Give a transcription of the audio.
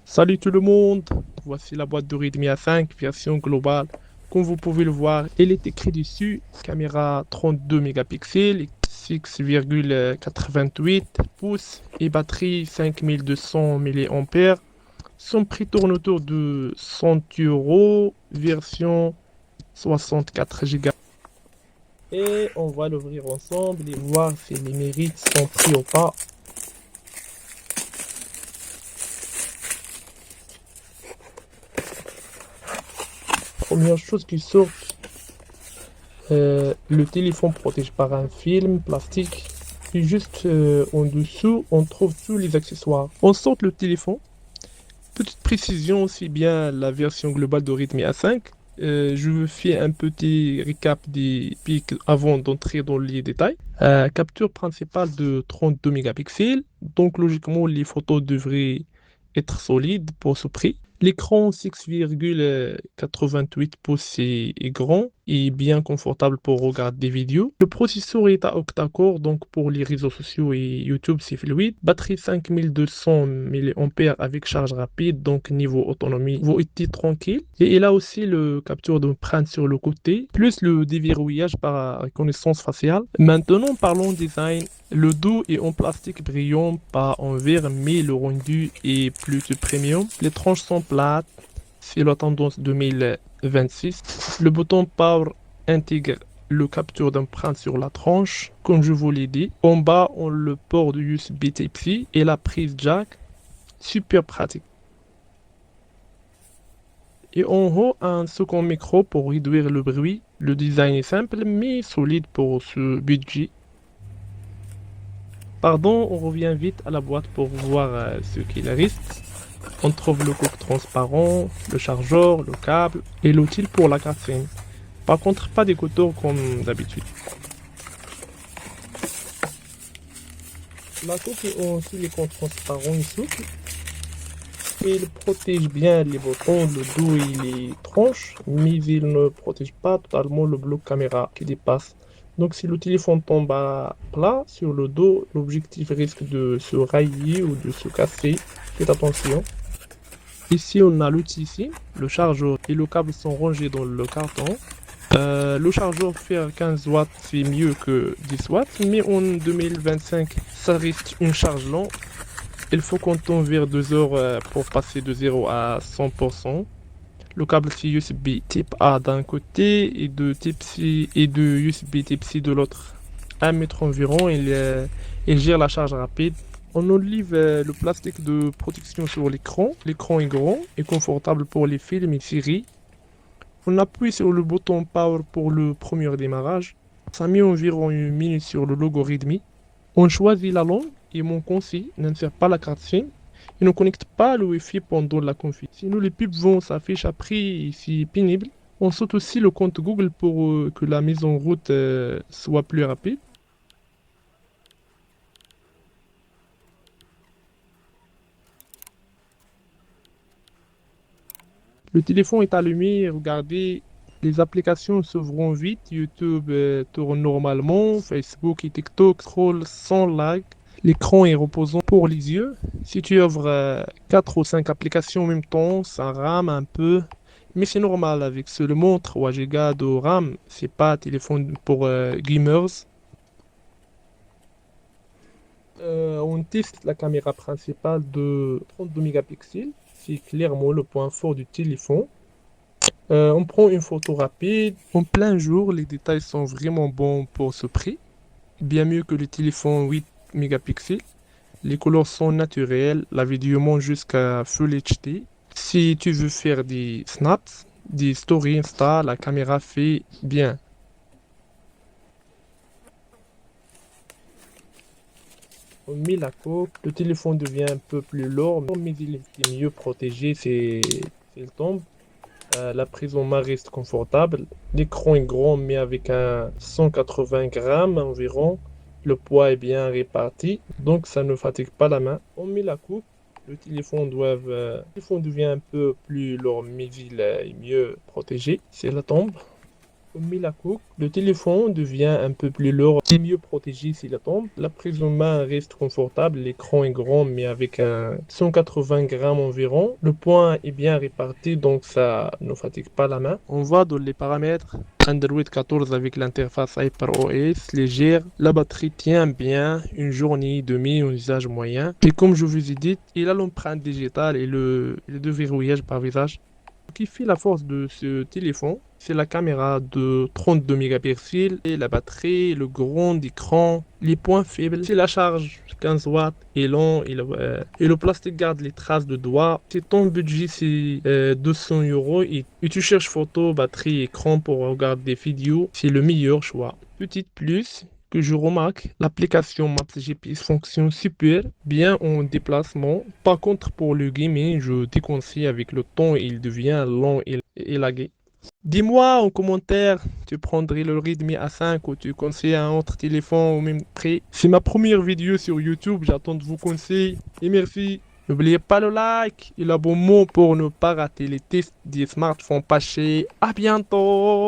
Salut tout le monde, voici la boîte de Redmi A5 version globale. Comme vous pouvez le voir, elle est écrit dessus, caméra 32 mégapixels, 6,88 pouces et batterie 5200 mAh. Son prix tourne autour de 100 euros, version 64 Go. Et on va l'ouvrir ensemble et voir si les mérites sont pris ou pas. Première chose qui sort, le téléphone protège par un film plastique. Et juste en dessous, on trouve tous les accessoires. On sort le téléphone. Petite précision, aussi bien la version globale de Redmi A5. Je vous fais un petit récap des pics avant d'entrer dans les détails. Capture principale de 32 mégapixels. Donc logiquement, les photos devraient être solides pour ce prix. L'écran 6,88 pouces est grand et bien confortable pour regarder des vidéos. Le processeur est à octa-core, donc pour les réseaux sociaux et YouTube, c'est fluide. Batterie 5200 mAh avec charge rapide, donc niveau autonomie, vous êtes tranquille. Et il a aussi le capture d'empreinte sur le côté, plus le déverrouillage par reconnaissance faciale. Maintenant, parlons design. Le dos est en plastique brillant, pas en verre, mais le rendu est plutôt premium. Les tranches sont plates, c'est la tendance 2026. Le bouton Power intègre le capture d'empreinte sur la tranche, comme je vous l'ai dit. En bas, on le port de USB Type-C et la prise jack, super pratique. Et en haut, un second micro pour réduire le bruit. Le design est simple, mais solide pour ce budget. Pardon, on revient vite à la boîte pour voir ce qu'il reste. On trouve le coque transparent, le chargeur, le câble et l'outil pour la carte SIM. Par contre, pas d'écouteurs comme d'habitude. La coque est en silicone transparent et souple. Et il protège bien les boutons, le dos et les tranches, mais il ne protège pas totalement le bloc caméra qui dépasse. Donc si le téléphone tombe à plat sur le dos, l'objectif risque de se rayer ou de se casser. Faites attention. Ici on a l'outil ici, le chargeur et le câble sont rangés dans le carton. Le chargeur fait 15 watts, c'est mieux que 10 watts, mais en 2025 ça reste une charge lente. Il faut compter vers 2 heures pour passer de 0 à 100%. Le câble c'est USB type A d'un côté et de type C et de USB type C de l'autre. 1 mètre environ, il gère la charge rapide. On enlève le plastique de protection sur l'écran. L'écran est grand et confortable pour les films et séries. On appuie sur le bouton Power pour le premier démarrage. Ça met environ une minute sur le logo Redmi. On choisit la langue et mon conseil, n'insère pas la carte SIM et ne connecte pas le Wi-Fi pendant la config. Sinon les pubs vont s'afficher après et c'est pénible. On saute aussi le compte Google pour que la mise en route soit plus rapide. Le téléphone est allumé, regardez, les applications s'ouvrent vite, YouTube tourne normalement, Facebook et TikTok scrollent sans lag. L'écran est reposant pour les yeux. Si tu ouvres 4 ou 5 applications en même temps, ça rame un peu. Mais c'est normal avec seulement 3 Go de RAM. C'est pas un téléphone pour gamers. On teste la caméra principale de 32 mégapixels. C'est clairement le point fort du téléphone. On prend une photo rapide. En plein jour, les détails sont vraiment bons pour ce prix. Bien mieux que le téléphone 8 mégapixels. Les couleurs sont naturelles. La vidéo monte jusqu'à Full HD. Si tu veux faire des snaps, des stories Insta, la caméra fait bien. On met la coque, le téléphone devient un peu plus lourd, mais il est mieux protégé s'il tombe. La prise en main reste confortable. L'écran est grand, mais avec un 180 grammes environ. Le poids est bien réparti, donc ça ne fatigue pas la main. On met la coupe. Le téléphone devient un peu plus lourd, mais il est mieux protégé. C'est la tombe. Comme Milacook, le téléphone devient un peu plus lourd et mieux protégé s'il tombe. La prise en main reste confortable, l'écran est grand mais avec un 180 grammes environ. Le poids est bien réparti donc ça ne fatigue pas la main. On va dans les paramètres. Android 14 avec l'interface HyperOS légère. La batterie tient bien une journée et demie en usage moyen. Et comme je vous ai dit, il a l'empreinte digitale et le déverrouillage par visage. Ce qui fait la force de ce téléphone, c'est la caméra de 32 mégapixels et la batterie, le grand écran. Les points faibles, c'est la charge 15 watts et lent et le plastique garde les traces de doigts. Si ton budget c'est 200 euros et tu cherches photo, batterie, écran pour regarder des vidéos, c'est le meilleur choix. Petite plus que je remarque, l'application Maps GPS fonctionne super bien en déplacement. Par contre, pour le gaming, je déconseille avec le temps, il devient lent et lagué. Dis-moi en commentaire, tu prendrais le Redmi A5 ou tu conseilles un autre téléphone au même prix. C'est ma première vidéo sur YouTube, j'attends de vos conseils et merci. N'oubliez pas le like et l'abonnement pour ne pas rater les tests des smartphones pas chers. À bientôt!